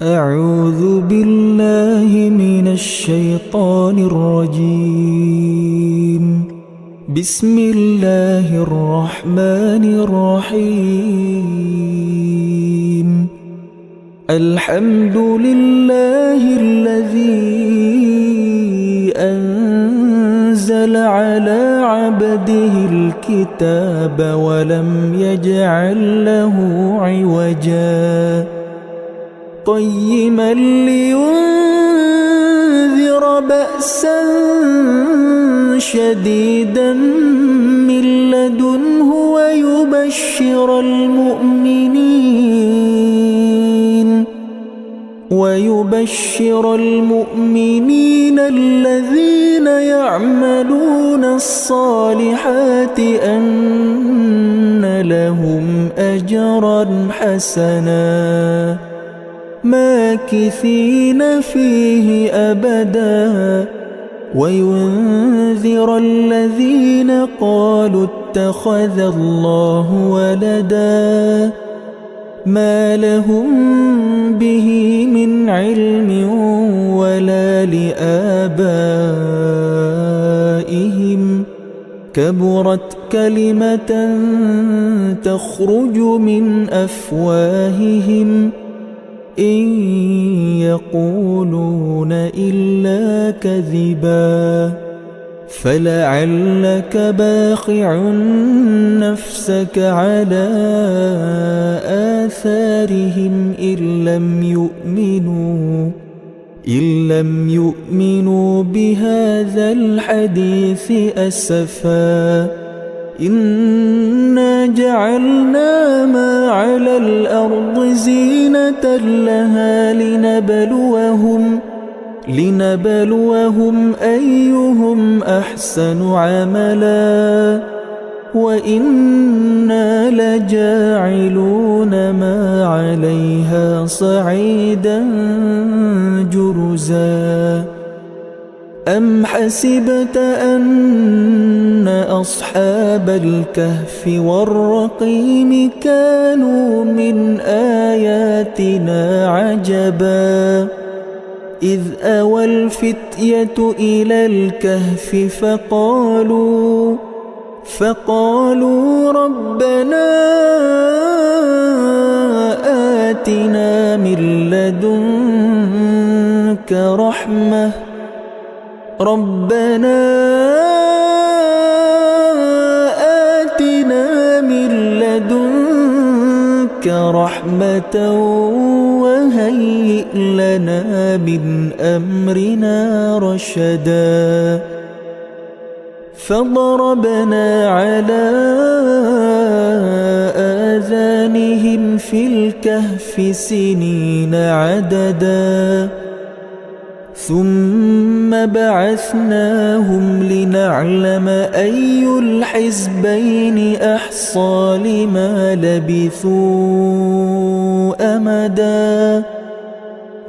أعوذ بالله من الشيطان الرجيم. بسم الله الرحمن الرحيم. الحمد لله الذي أنزل على عبده الكتاب ولم يجعل له عوجا قيما لينذر بأسا شديدا من لدنه ويبشر المؤمنين الذين يعملون الصالحات أن لهم أجرا حسنا ماكثين فيه أبدا وينذر الذين قالوا اتخذ الله ولدا ما لهم به من علم ولا لآبائهم كبرت كلمة تخرج من أفواههم إن يقولون إلا كذبا فلعلك باخع نفسك على آثارهم إن لم يؤمنوا بهذا الحديث أسفا إنا جعلنا ما على الأرض زينة لها لنبلوهم أيهم أحسن عملا وإنا لجاعلون ما عليها صعيدا جرزا أم حسبت أن أصحاب الكهف والرقيم كانوا من آياتنا عجبا إذ أوى الفتية إلى الكهف فقالوا ربنا آتنا من لدنك رحمة وهيئ لنا من أمرنا رشدا فضربنا على آذانهم في الكهف سنين عددا ثم بعثناهم لنعلم أي الحزبين أحصى لما لبثوا أمدا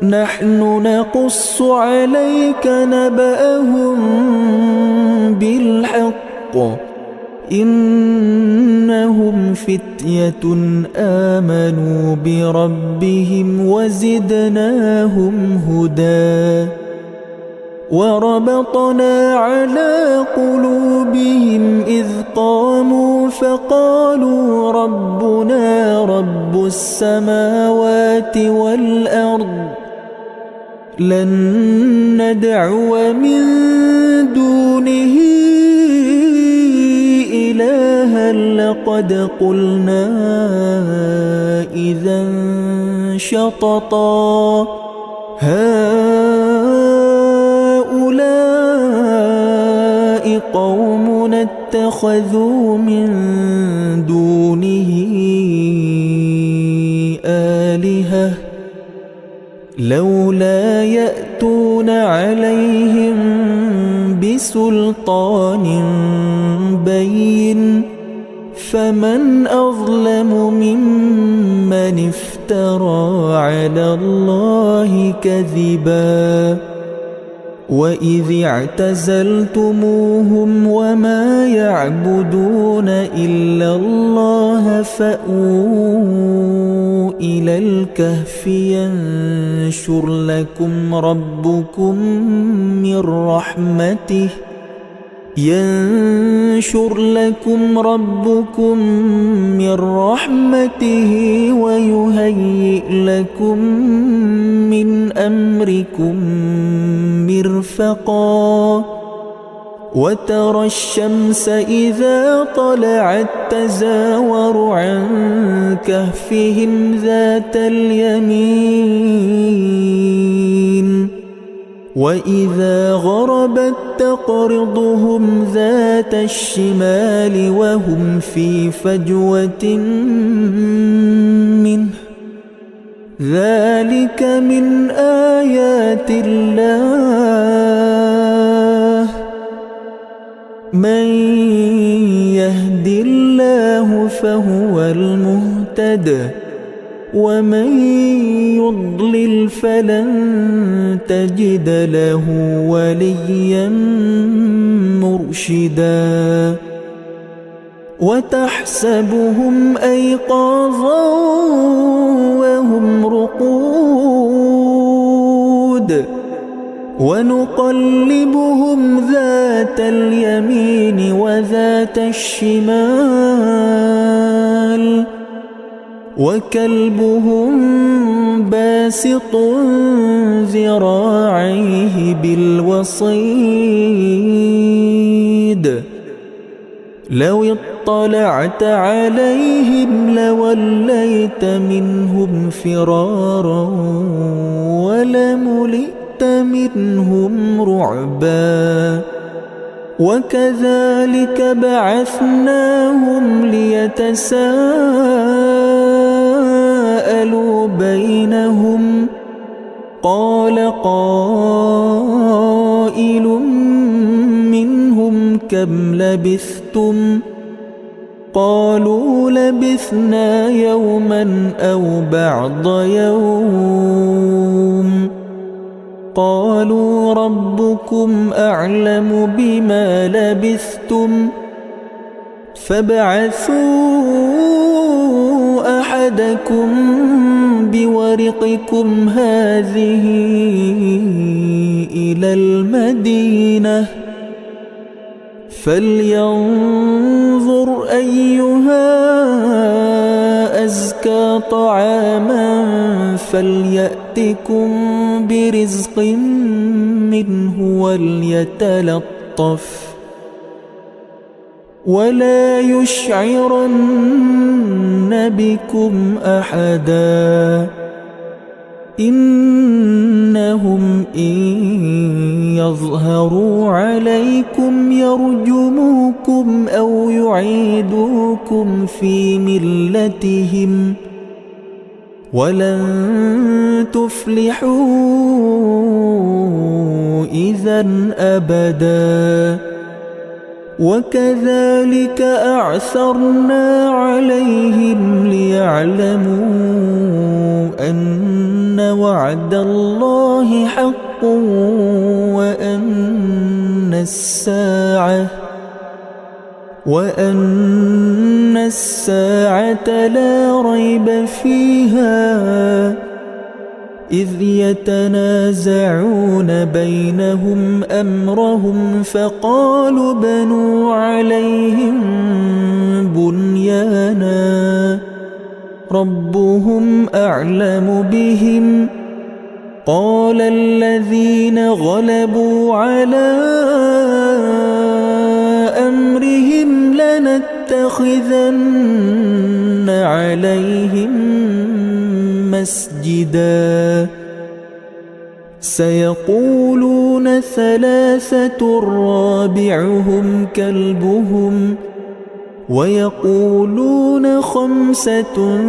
نحن نقص عليك نبأهم بالحق إنهم فتية آمنوا بربهم وزدناهم هدى وربطنا على قلوبهم إذ قاموا فقالوا ربنا رب السماوات والأرض لن ندعو من دونه إلها لقد قلنا إذا شططا هؤلاء قوم اتخذوا من دونه آلهة لولا يأتون عليهم بسلطان بين فمن أظلم ممن افترى على الله كذبا وإذ اعتزلتموهم وما يعبدون إلا الله فأووا إلى الكهف ينشر لكم ربكم من رحمته ويهيئ لكم من أمركم مرفقا وترى الشمس إذا طلعت تزاور عن كهفهم ذات اليمين وإذا غربت تقرضهم ذات الشمال وهم في فجوة منه ذلك من آيات الله من يهد الله فهو المهتد ومن يضلل فلن تجد له وليا مرشدا وتحسبهم أيقاظا وهم رقود ونقلبهم ذات اليمين وذات الشمال وكلبهم باسط ذراعيه بالوصيد لو اطلعت عليهم لوليت منهم فرارا ولملئت منهم رعبا وكذلك بعثناهم ليتساءلوا بينهم قال قائل منهم كم لبثتم قالوا لبثنا يوما أو بعض يوم قالوا ربكم أعلم بما لبثتم فابعثوا أحدكم بورقكم هذه إلى المدينة فلينظر أيها أزكى طعاما فليأتكم برزق منه وليتلطف ولا يشعرن بكم أحدا إنهم إن يظهروا عليكم يرجموكم أو يعيدوكم في ملتهم ولن تفلحوا إذا أبدا وكذلك أعثرنا عليهم ليعلموا أن وعد الله حق وأن الساعة لا ريب فيها إذ يتنازعون بينهم أمرهم فقالوا بنوا عليهم بنيانا ربهم أعلم بهم قال الذين غلبوا على أمرهم لنتخذن عليهم مسجدا سيقولون ثلاثة رابعهم كلبهم ويقولون خمسة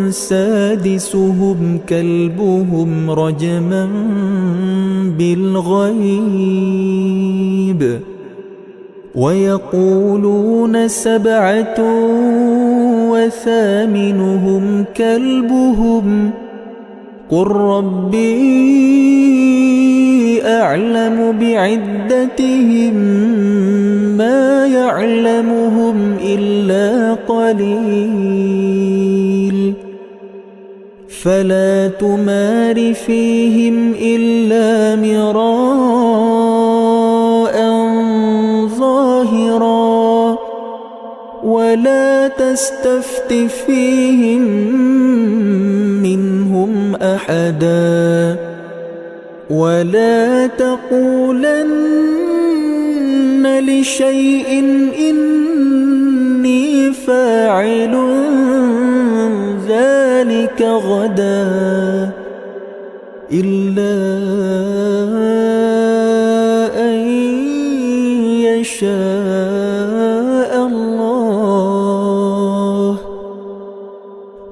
سادسهم كلبهم رجما بالغيب ويقولون سبعة وثامنهم كلبهم قل ربي أعلم بعدتهم ما يعلمهم إلا قليل فلا تمار فيهم إلا مراء ظاهرا ولا تستفت فيهم منهم أحدا ولا تقولن لشيء إني فاعل ذلك غدا إلا أن يشاء الله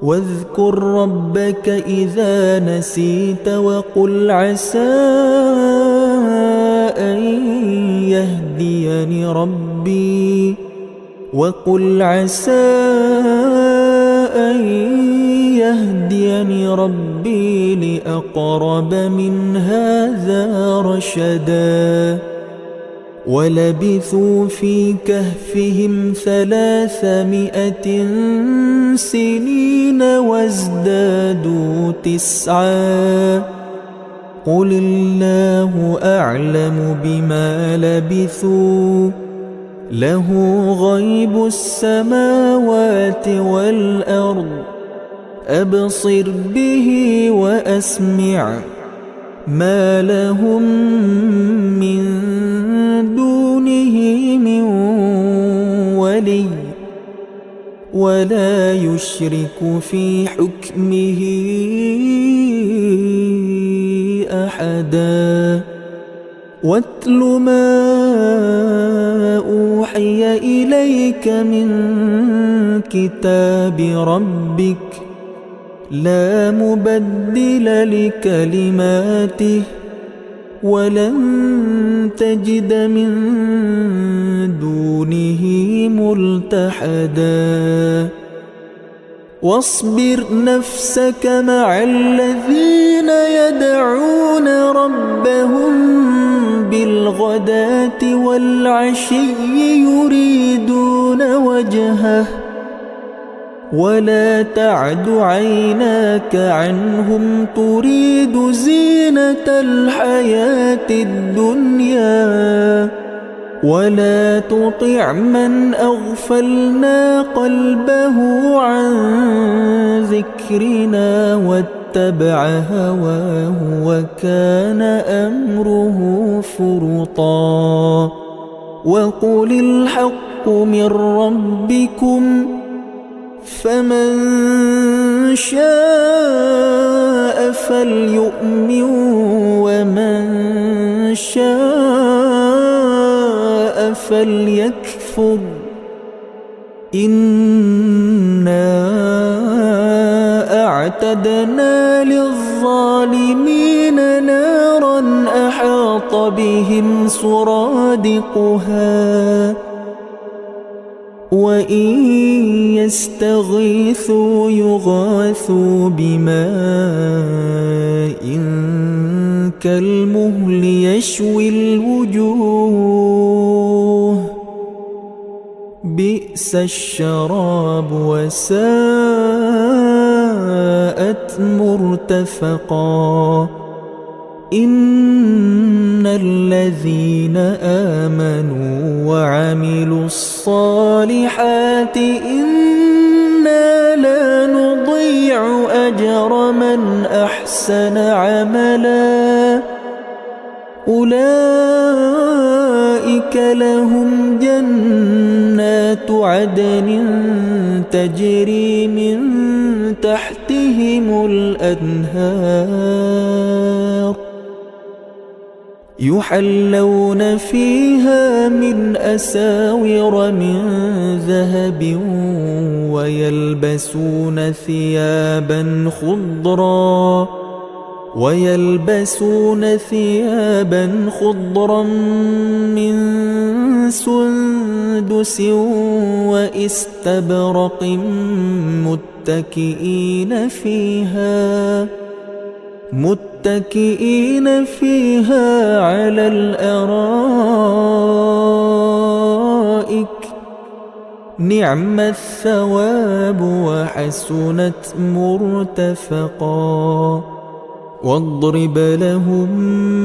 واذكر ربك إذا نسيت وقل عسى أن يهديني ربي لأقرب من هذا رشدا ولبثوا في كهفهم 300 سنين وازدادوا 9 قل الله أعلم بما لبثوا له غيب السماوات والأرض أبصر به وأسمع ما لهم من دونه من ولي ولا يشرك في حكمه أحدا واتل ما أوحي إليك من كتاب ربك لا مبدل لكلماته ولن تجد من دونه ملتحدا واصبر نفسك مع الذين يدعون ربهم بالغداة والعشي يريدون وجهه ولا تعد عيناك عنهم تريد زينة الحياة الدنيا ولا تطع من أغفلنا قلبه عن ذكرنا واتبع هواه وكان أمره فرطا وقل الحق من ربكم فمن شاء فليؤمن ومن شاء فليكفر إنا أعتدنا للظالمين نارا أحاط بهم سرادقها وإن يستغيثوا يغاثوا بماء كالمهل يشوي الوجوه بئس الشراب وساءت مرتفقا إن الذين آمنوا وعملوا الصالحات إنا لا نضيع أجر من أحسن عملا أولئك لهم جنات عدن تجري من تحتهم الأنهار يحلون فيها من أساور من ذهب ويلبسون ثيابا خضرا من سندس واستبرق متكئين فيها على الأرائك نعم الثواب وحسنت مرتفقا واضرب لهم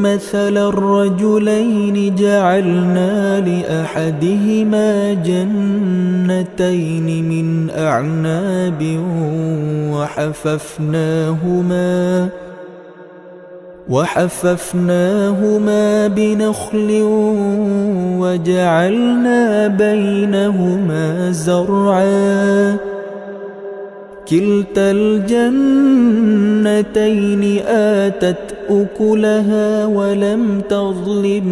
مثل الرجلين جعلنا لأحدهما جنتين من أعناب وحففناهما بنخل وجعلنا بينهما زرعا كلتا الجنتين آتت أكلها ولم تظلم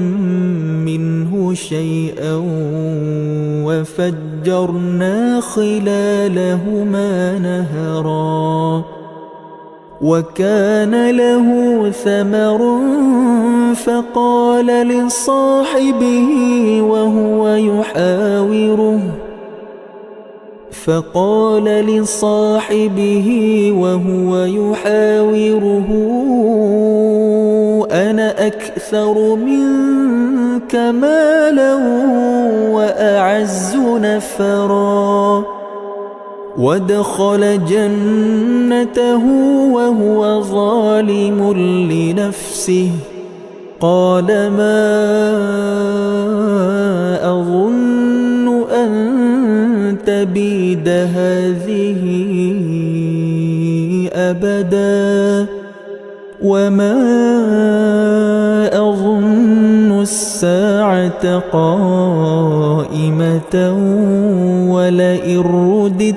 منه شيئا وفجرنا خلالهما نهرا وكان له ثمر فقال لصاحبه وهو يحاوره أنا أكثر منك مالا وأعز نفرا ودخل جنته وهو ظالم لنفسه قال ما أظن أن تبيد هذه أبدا وما أظن الساعة قائمة ولئن رددت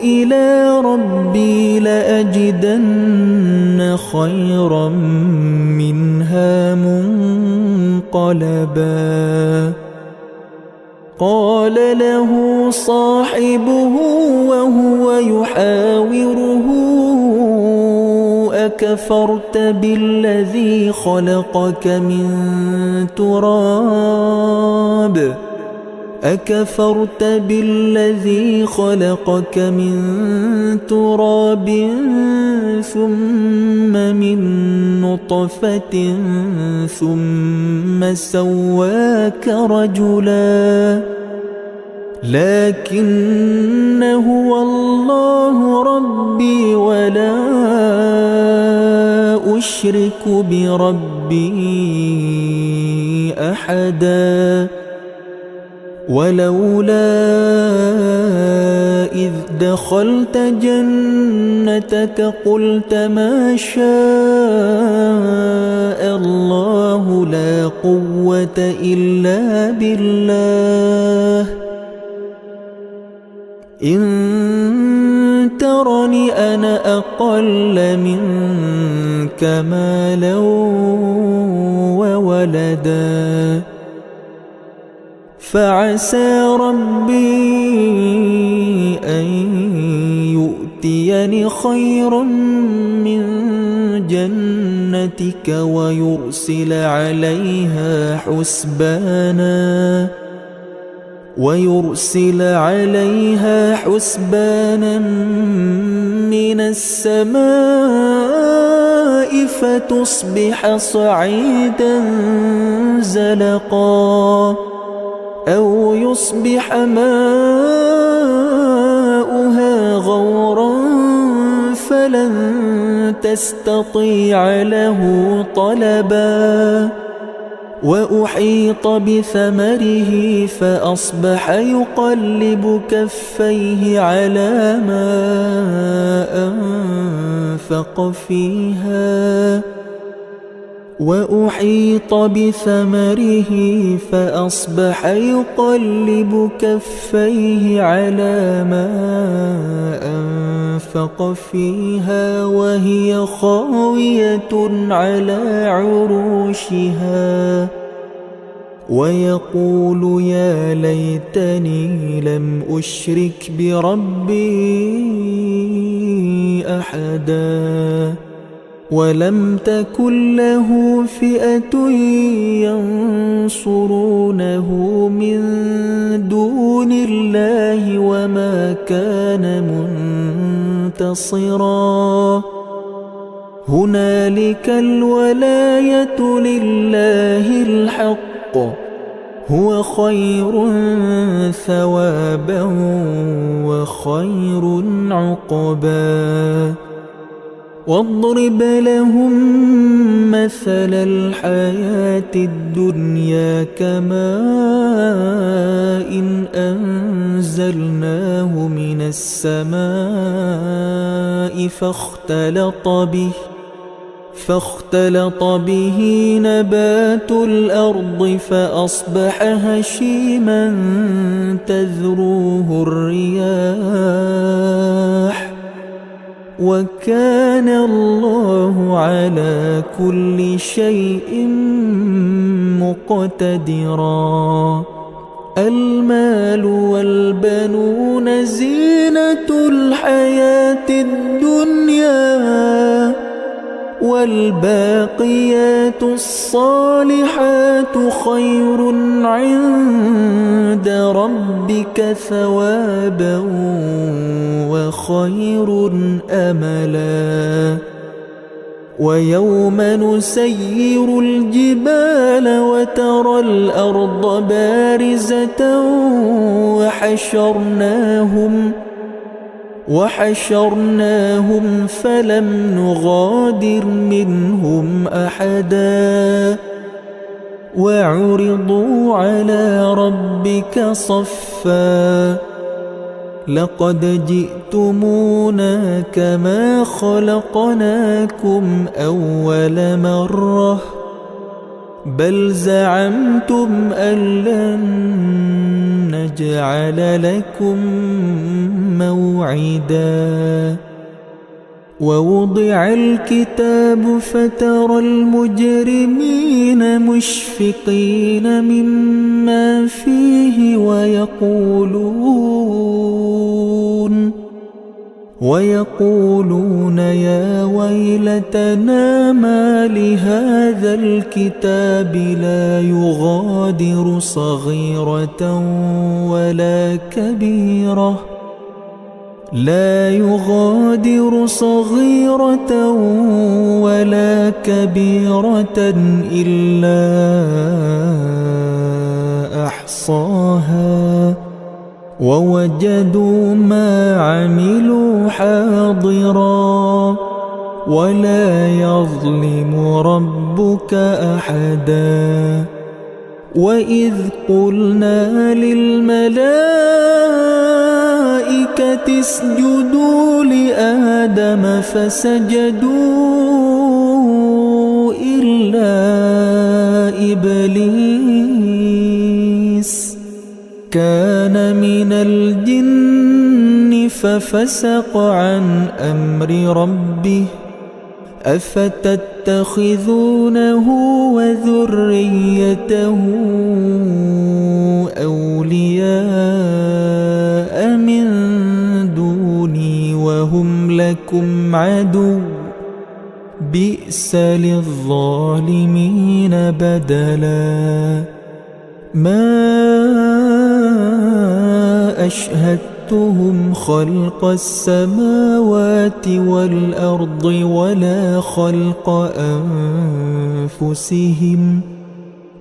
إلى ربي لأجدن خيرا منها منقلبا قال له صاحبه وهو يحاوره أكفرت بالذي خلقك من تراب ثم من نطفة ثم سواك رجلا لكن هو الله ربي ولا أشرك بربي أحدا ولولا إذ دخلت جنتك قلت ما شاء الله لا قوة إلا بالله إن ترني أنا أقل منك مالا وولدا فعسى ربي أن يؤتيني خيرا من جنتك ويرسل عليها حسبانا من السماء فتصبح صعيدا زلقا أو يصبح ماؤها غورا فلن تستطيع له طلبا وأحيط بثمره فأصبح يقلب كفيه على ما أنفق فيها وهي خاوية على عروشها ويقول يا ليتني لم أشرك بربي أحدا ولم تكن له فئة ينصرونه من دون الله وما كان منتصرا هنالك الولاية لله الحق هو خير ثوابا وخير عقبا واضرب لهم مثل الحياة الدنيا كماء أنزلناه من السماء فاختلط به نبات الأرض فأصبح هشيما تذروه الرياح وكان الله على كل شيء مقتدرا المال والبنون زينة الحياة الدنيا والباقيات الصالحات خير عند ربك ثوابا وخير أملا ويوم نسير الجبال وترى الأرض بارزة وحشرناهم فلم نغادر منهم أحدا وعرضوا على ربك صفا لقد جئتمونا كما خلقناكم أول مرة بل زعمتم أن لن نجعل لكم موعدا ووضع الكتاب فترى المجرمين مشفقين مما فيه ويقولون يا ويلتنا ما لهذا الكتاب لا يغادر صغيرة ولا كبيرة إلا أحصاها ووجدوا ما عملوا حاضرا ولا يظلم ربك أحدا وإذ قلنا للملائكة اسجدوا لآدم فسجدوا إلا إبليس كان من الجن ففسق عن أمر ربه أفتتخذونه وذريته أولياء من دوني وهم لكم عدو بئس للظالمين بدلا ما أشهدتهم خلق السماوات والأرض ولا خلق أنفسهم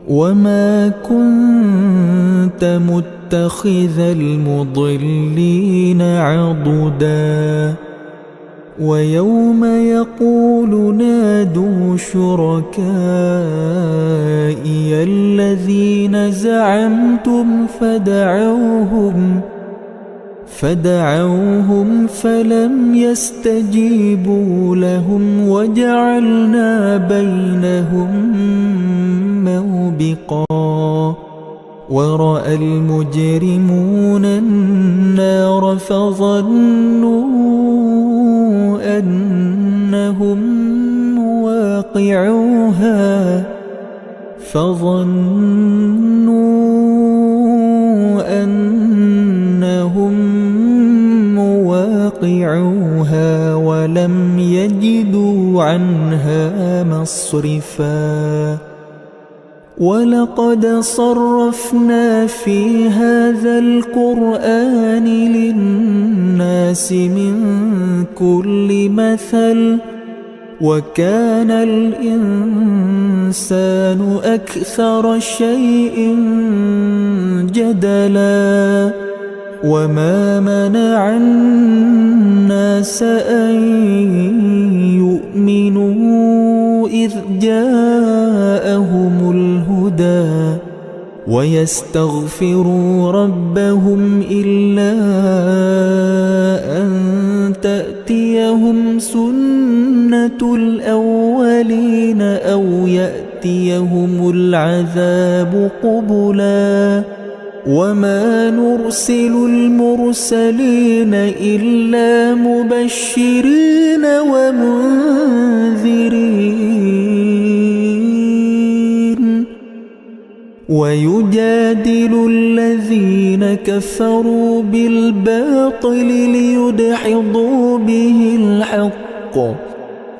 وما كنت متخذ المضلين عضدا ويوم يقول نادوا شركائي الذين زعمتم فدعوهم فلم يستجيبوا لهم وجعلنا بينهم موبقا ورأى المجرمون النار فظنوا أنهم مواقعوها ولم يجدوا عنها مصرفا ولقد صرفنا في هذا القرآن للناس من كل مثل وكان الإنسان أكثر شيء جدلا وما منع الناس أن يؤمنوا إذ جاءهم الهدى ويستغفروا ربهم إلا أن تأتيهم سنة الأولين أو يأتيهم العذاب قبلا وما نرسل المرسلين إلا مبشرين ومنذرين ويجادل الذين كفروا بالباطل ليدحضوا به الحق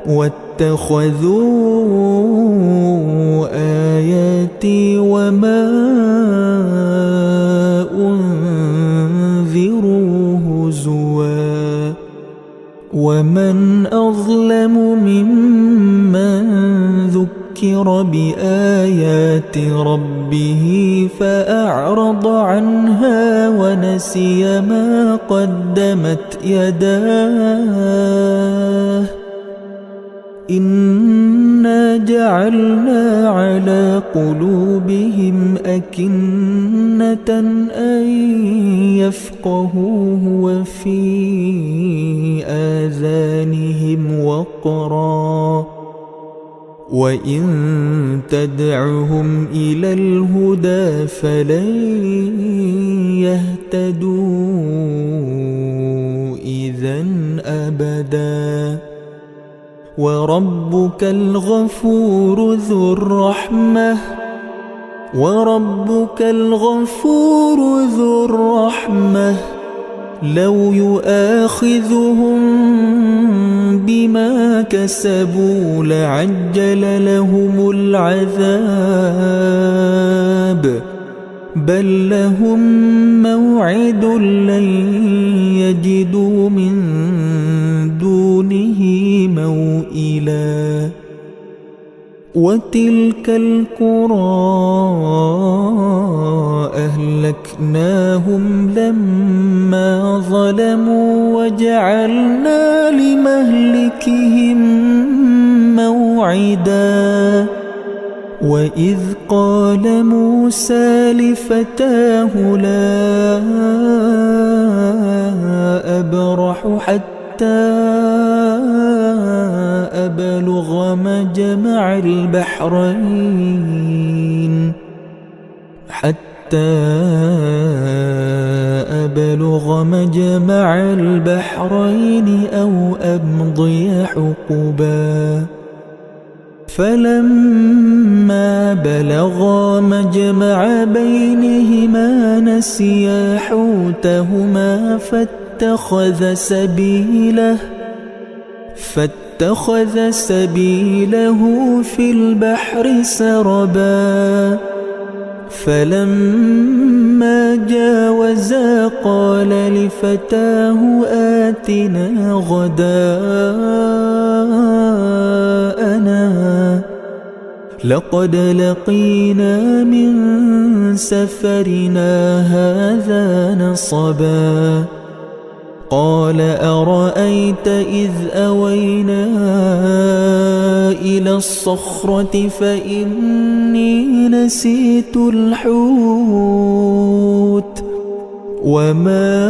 واتخذوا آياتي وما أنذروا هزوا ومن أظلم ممن ذكر بآيات ربه فأعرض عنها ونسي ما قدمت يداه إنا جعلنا على قلوبهم أكنة أن يفقهوه وفي آذانهم وقرا وإن تدعهم إلى الهدى فلن يهتدوا إذا أبدا وربك الغفور ذو الرحمة لو يؤاخذهم بما كسبوا لعجل لهم العذاب بل لهم موعد لن يجدوا من دونه موئلا وتلك القرى أهلكناهم لما ظلموا وجعلنا لمهلكهم موعدا وإذ قال موسى لفتاه لا أبرح حتى أبلغ مجمع البحرين أو أمضي حقبا فلما بلغا مجمع بينهما نسيا حوتهما فاتخذ سبيله في البحر سربا فلما جاوزا قال لفتاه آتنا غداءنا لقد لقينا من سفرنا هذا نصبا قال أرأيت إذ أوينا إلى الصخرة فإني نسيت الحوت وما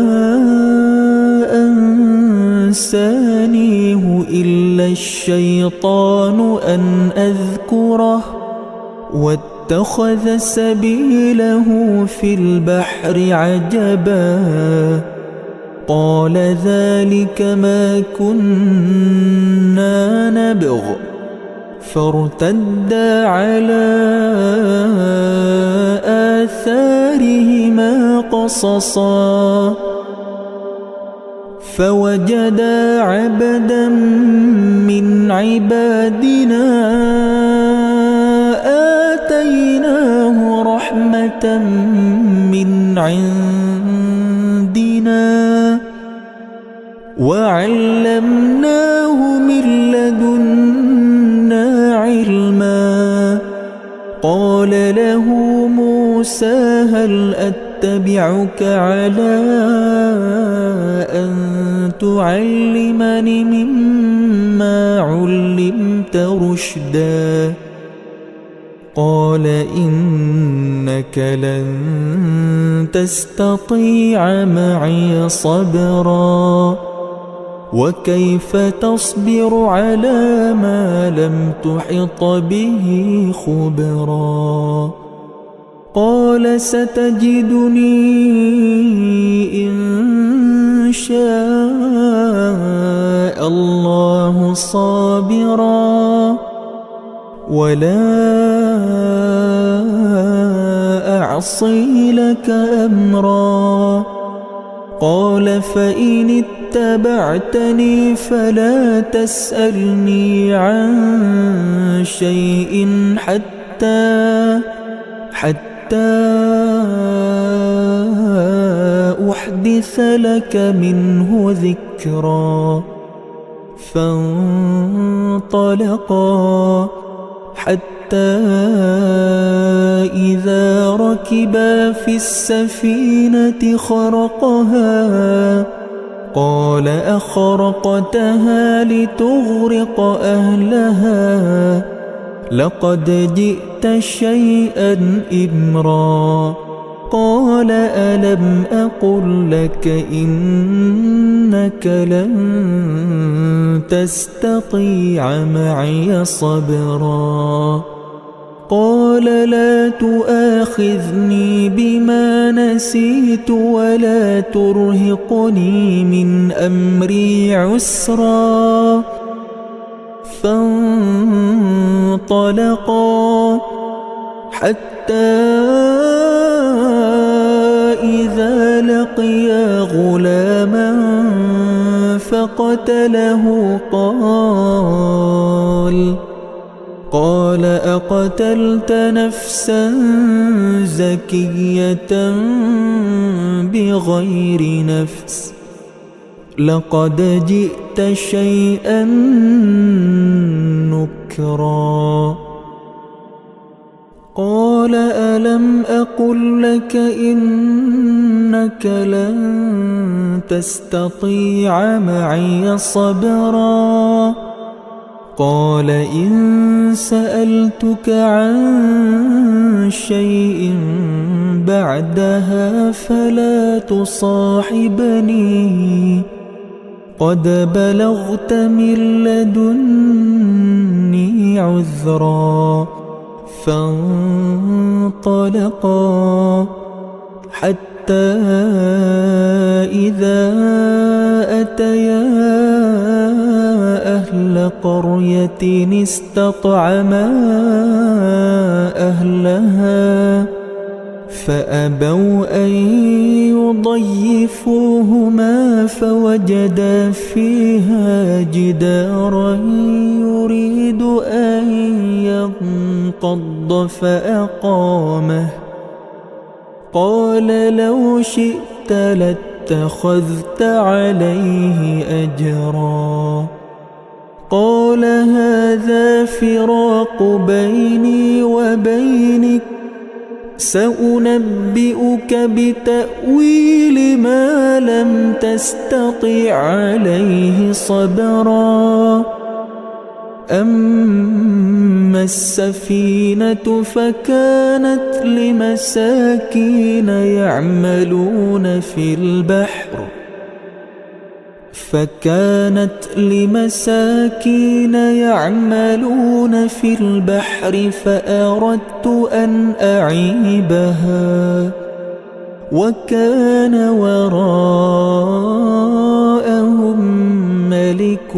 أنسانيه إلا الشيطان أن أذكره واتخذ سبيله في البحر عجبا قال ذلك ما كنا نبغ فارتدا على آثارهما قصصا فوجدا عبدا من عبادنا آتيناه رحمة من عندنا وعلمناه من لدنا قال له موسى هل أتبعك على أن تعلمني مما علمت رشدا قال إنك لن تستطيع معي صبرا وكيف تصبر على ما لم تحط به خبرا قال ستجدني إن شاء الله صابرا ولا أعصي لك أمرا قال فإن اتبعتني فلا تسألني عن شيء حتى أحدث لك منه ذكرا فانطلقا حتى إذا ركبا في السفينة خرقها قال أخرقتها لتغرق أهلها لقد جئت شيئا إمرا قال ألم أقل لك إنك لن تستطيع معي صبرا قال لا تؤاخذني بما نسيت ولا ترهقني من أمري عسرا فانطلقا حتى إذا لقيا غلاما فقتله قال أقتلت نفسا زكية بغير نفس لقد جئت شيئا نكرا قال ألم أقل لك إنك لن تستطيع معي صبرا قال إن سألتك عن شيء بعدها فلا تصاحبني قد بلغت من لدني عذرا فانطلقا حتى إذا أتيا أهل قرية استطعما أهلها فأبوا أن يضيفوهما فوجدا فيها جدارا يريد أن ينقض فأقامه قال لو شئت لاتخذت عليه أجرا قال هذا فراق بيني وبينك سأنبئك بتأويل ما لم تستطع عليه صبرا أما السفينة فكانت لمساكين يعملون في البحر فأردت أن أعيبها وكان وراءهم ملك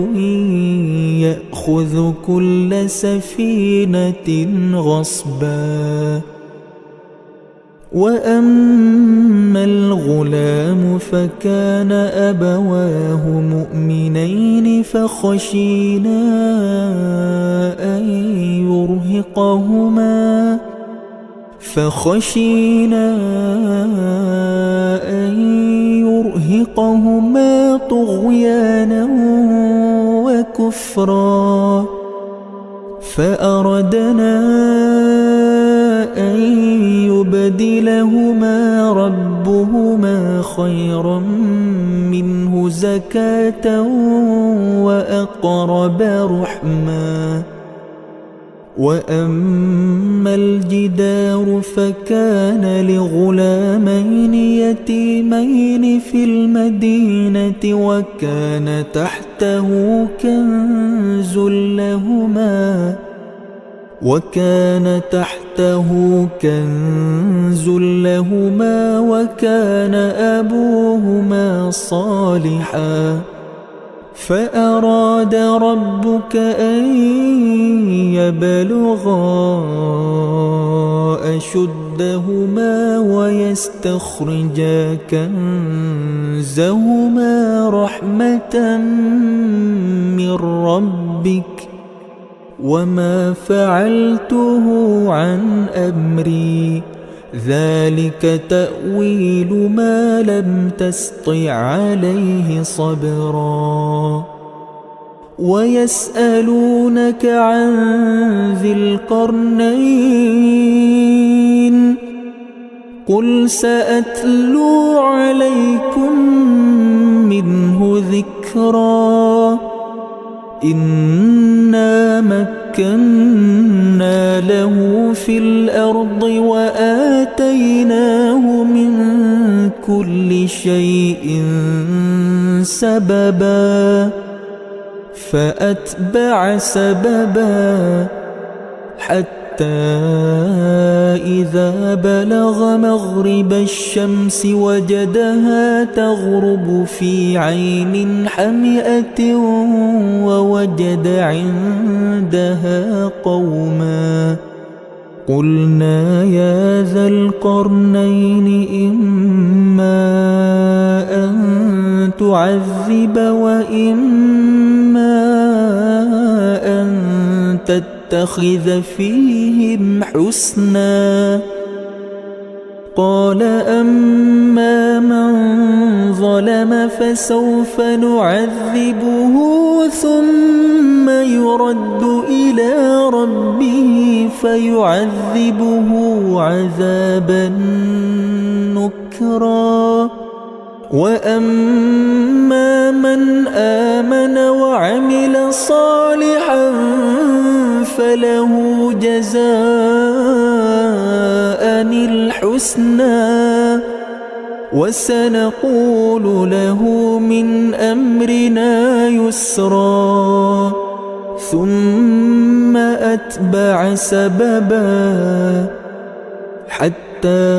يأخذ كل سفينة غصبا وأما الغلام فكان أبواه مؤمنين فخشينا أن يرهقهما طغيانا وكفرا فأردنا أن يبدلهما ربهما خيرا منه زكاة وأقرب رحما. وأما الجدار فكان لغلامين يتيمين في المدينة وكان تحته كنز لهما وكان أبوهما صالحا فأراد ربك أن يبلغا أشدهما ويستخرجا كنزهما رحمة من ربك وما فعلته عن أمري ذلك تأويل ما لم تسطع عليه صبرا. ويسألونك عن ذي القرنين قل سأتلو عليكم منه ذكرا. إنا مكنا له في الأرض وآتيناه من كل شيء سببا فأتبع سببا حتى إذا بلغ مغرب الشمس وجدها تغرب في عين حمئة ووجد عندها قوما قلنا يا ذا القرنين إما أن تعذب وإما أن تتخذ فيهم حسنا. قال أما من ظلم فسوف نعذبه ثم يرد إلى ربه فيعذبه عذابا نكرا. وأما من آمن وعمل صالحا فله جزاء الحسنى وسنقول له من أمرنا يسرا. ثم أتبع سببا حتى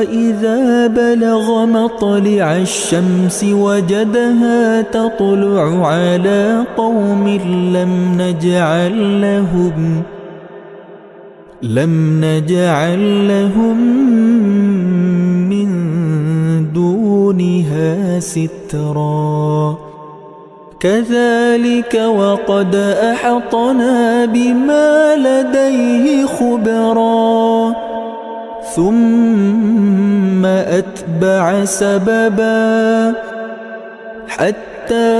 إذا بلغ مطلع الشمس وجدها تطلع على قوم لم نجعل لهم من دونها سترا. كذلك وقد أحطنا بما لديه خبرا. ثم أتبع سببا حتى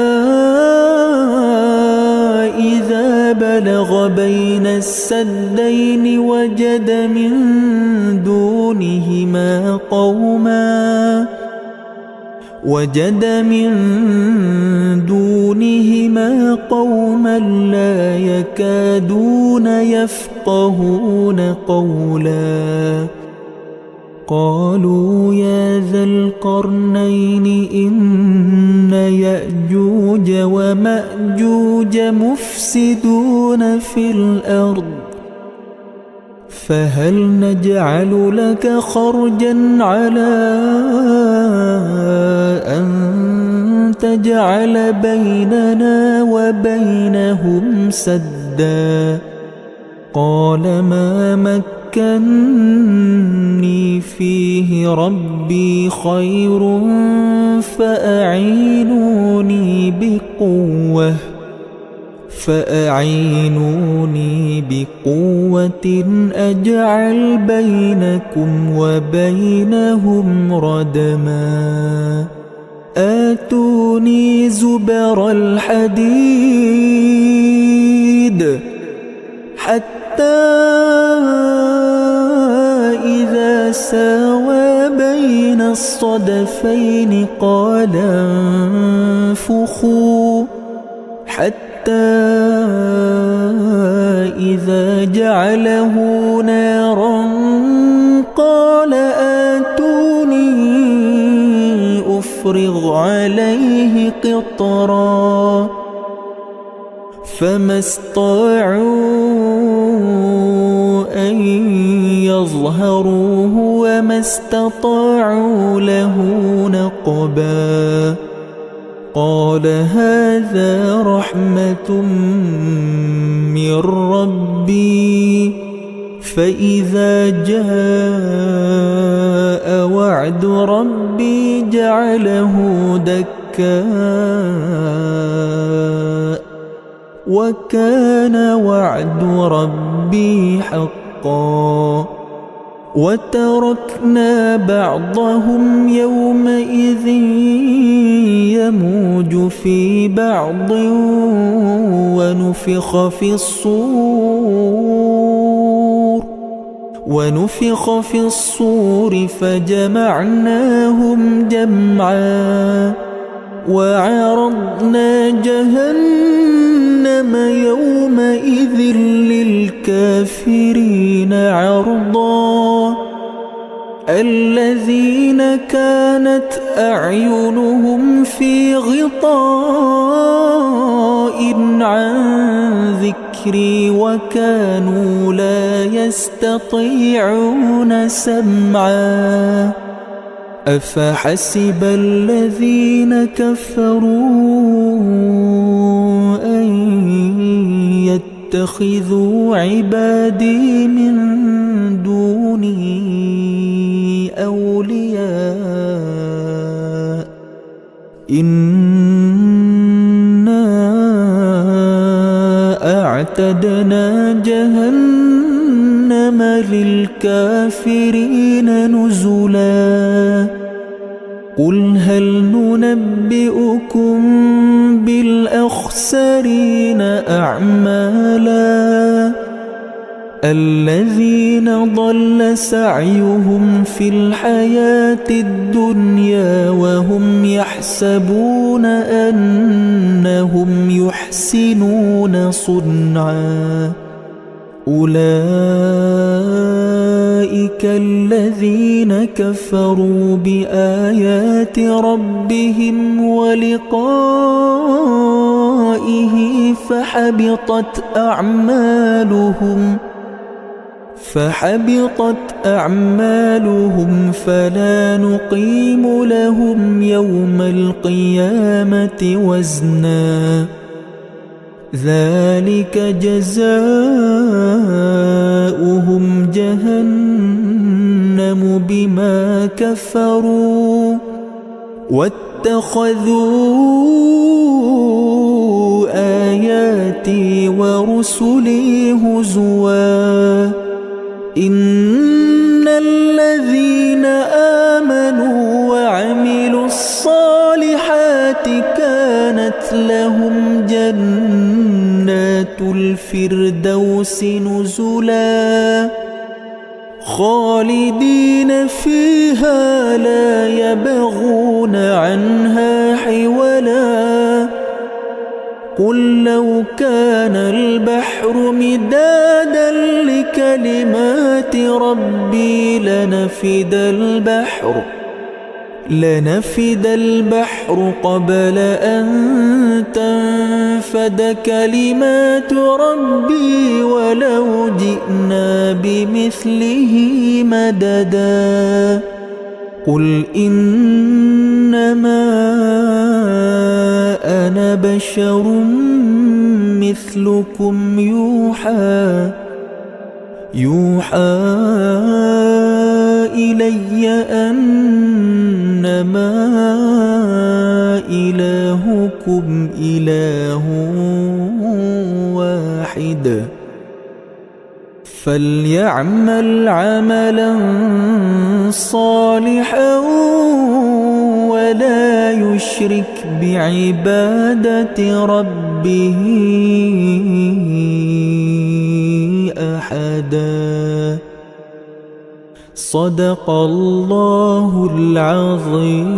إذا بلغ بين السدين وجد من دونهما قوما لا يكادون يفقهون قولا. قالوا يا ذا القرنين إن يأجوج ومأجوج مفسدون في الأرض فهل نجعل لك خرجا على أن تجعل بيننا وبينهم سدا. قال ما مكني فيه ربي خير فأعينوني بقوة أجعل بينكم وبينهم ردما. آتوني زبر الحديد حتى ساوى بين الصدفين قال انفخوا حتى إذا جعله نارا قال آتوني أفرغ عليه قطرا فما استطاعوا أن يظهروه وما استطاعوا له نقبا قال هذا رحمة من ربي فإذا جاء وعد ربي جعله دكاء وكان وعد ربي حقا وتركنا بعضهم يومئذ يموج في بعض ونفخ في الصور فجمعناهم جمعا وعرضنا جهنم يومئذ للكافرين عرضا الذين كانت أعينهم في غطاء عن ذكري وكانوا لا يستطيعون سمعا أفحسب الذين كفروا أن يتخذوا عبادي من دوني أولياء إنا أعتدنا جهنم للكافرين نزلا قل هل ننبئكم بالأخسرين أعمالا الذين ضل سعيهم في الحياة الدنيا وهم يحسبون أنهم يحسنون صنعا أولئك الذين كفروا بآيات ربهم ولقائه فحبطت أعمالهم فلا نقيم لهم يوم القيامة وزنا ذلك جزاؤهم جهنم بما كفروا واتخذوا آياتي ورسلي هزوا إن الذين آمنوا وعملوا الصالحات كانت لهم جنات الفردوس نزلا خالدين فيها لا يبغون عنها حولا قل لو كان البحر مدادا لكلمات ربي لنفد البحر قبل أن تنفد كلمات ربي ولو جئنا بمثله مددا قل إنما أنا بشر مثلكم يوحى إلي أنما إلهكم إله واحد فليعمل عملا صالحا ولا يشرك بعبادة ربه أحدا صدق الله العظيم.